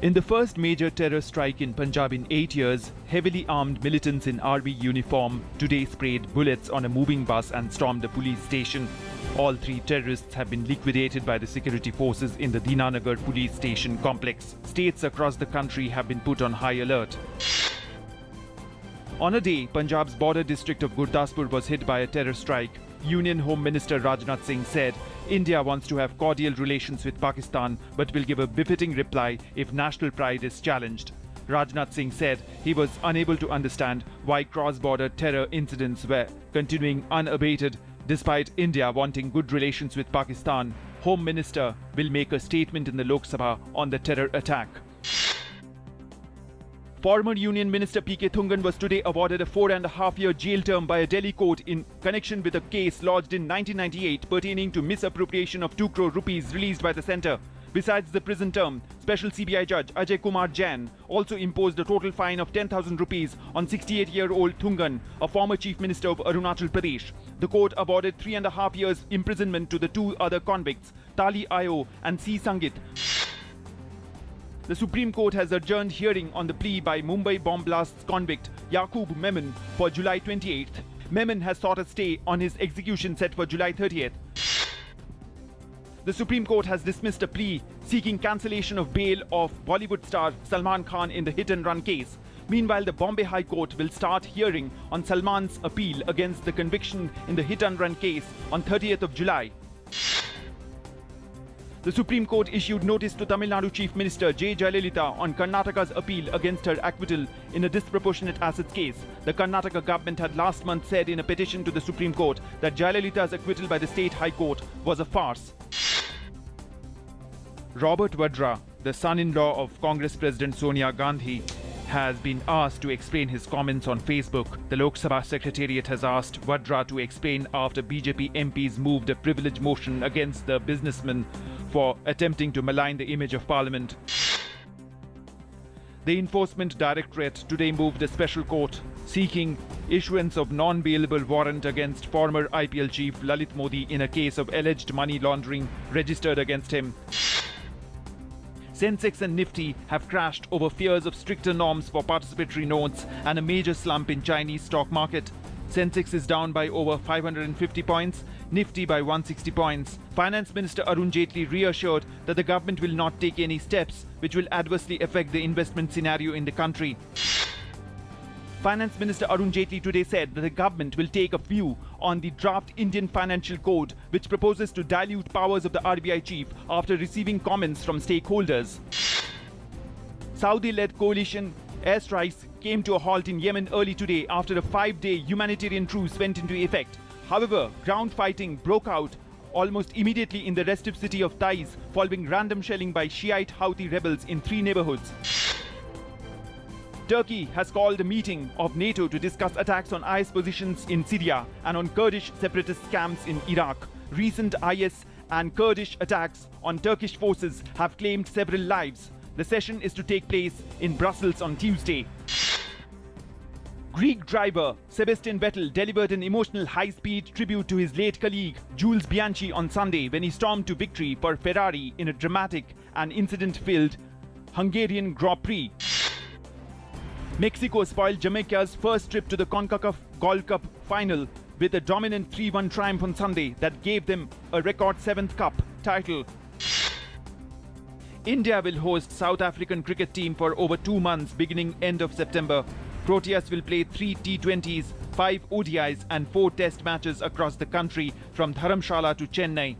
In the first major terror strike in Punjab in 8 years, heavily armed militants in army uniform today sprayed bullets on a moving bus and stormed a police station. All 3 terrorists have been liquidated by the security forces in the Dinanagar police station complex. States across the country have been put on high alert. On a day, Punjab's border district of Gurdaspur was hit by a terror strike. Union Home Minister Rajnath Singh said India wants to have cordial relations with Pakistan but will give a befitting reply if national pride is challenged. Rajnath Singh said he was unable to understand why cross-border terror incidents were continuing unabated despite India wanting good relations with Pakistan. Home Minister will make a statement in the Lok Sabha on the terror attack. Former Union Minister P.K. Thungan was today awarded a 4.5-year jail term by a Delhi court in connection with a case lodged in 1998 pertaining to misappropriation of 2 crore rupees released by the centre. Besides the prison term, Special CBI Judge Ajay Kumar Jain also imposed a total fine of 10,000 rupees on 68-year-old Thungan, a former Chief Minister of Arunachal Pradesh. The court awarded 3.5 years imprisonment to the 2 other convicts, Tali Ayo and C. Sangit. The Supreme Court has adjourned hearing on the plea by Mumbai bomb blasts convict Yaqub Memon for July 28th. Memon has sought a stay on his execution set for July 30th. The Supreme Court has dismissed a plea seeking cancellation of bail of Bollywood star Salman Khan in the hit-and-run case. Meanwhile, the Bombay High Court will start hearing on Salman's appeal against the conviction in the hit-and-run case on 30th of July. The Supreme Court issued notice to Tamil Nadu Chief Minister J. Jayalalitha on Karnataka's appeal against her acquittal in a disproportionate assets case. The Karnataka government had last month said in a petition to the Supreme Court that Jayalalitha's acquittal by the State High Court was a farce. Robert Vadra, the son-in-law of Congress President Sonia Gandhi, has been asked to explain his comments on Facebook. The Lok Sabha Secretariat has asked Vadra to explain after BJP MPs moved a privilege motion against the businessman for attempting to malign the image of Parliament. The Enforcement Directorate today moved a special court seeking issuance of non-bailable warrant against former IPL chief Lalit Modi in a case of alleged money laundering registered against him. Sensex and Nifty have crashed over fears of stricter norms for participatory notes and a major slump in Chinese stock market. Sensex is down by over 550 points, Nifty by 160 points. Finance Minister Arun Jaitley reassured that the government will not take any steps which will adversely affect the investment scenario in the country. Finance Minister Arun Jaitley today said that the government will take a view on the draft Indian Financial Code, which proposes to dilute powers of the RBI chief after receiving comments from stakeholders. Saudi-led coalition airstrikes came to a halt in Yemen early today after a 5-day humanitarian truce went into effect. However, ground fighting broke out almost immediately in the restive city of Taiz following random shelling by Shiite Houthi rebels in 3 neighborhoods. Turkey has called a meeting of NATO to discuss attacks on IS positions in Syria and on Kurdish separatist camps in Iraq. Recent IS and Kurdish attacks on Turkish forces have claimed several lives. The session is to take place in Brussels on Tuesday. Greek driver Sebastian Vettel delivered an emotional high-speed tribute to his late colleague Jules Bianchi on Sunday when he stormed to victory for Ferrari in a dramatic and incident-filled Hungarian Grand Prix. Mexico spoiled Jamaica's first trip to the CONCACAF Gold Cup final with a dominant 3-1 triumph on Sunday that gave them a record 7th cup title. India will host South African cricket team for over 2 months beginning end of September. Proteas will play 3 T20s, 5 ODIs and 4 test matches across the country from Dharamshala to Chennai.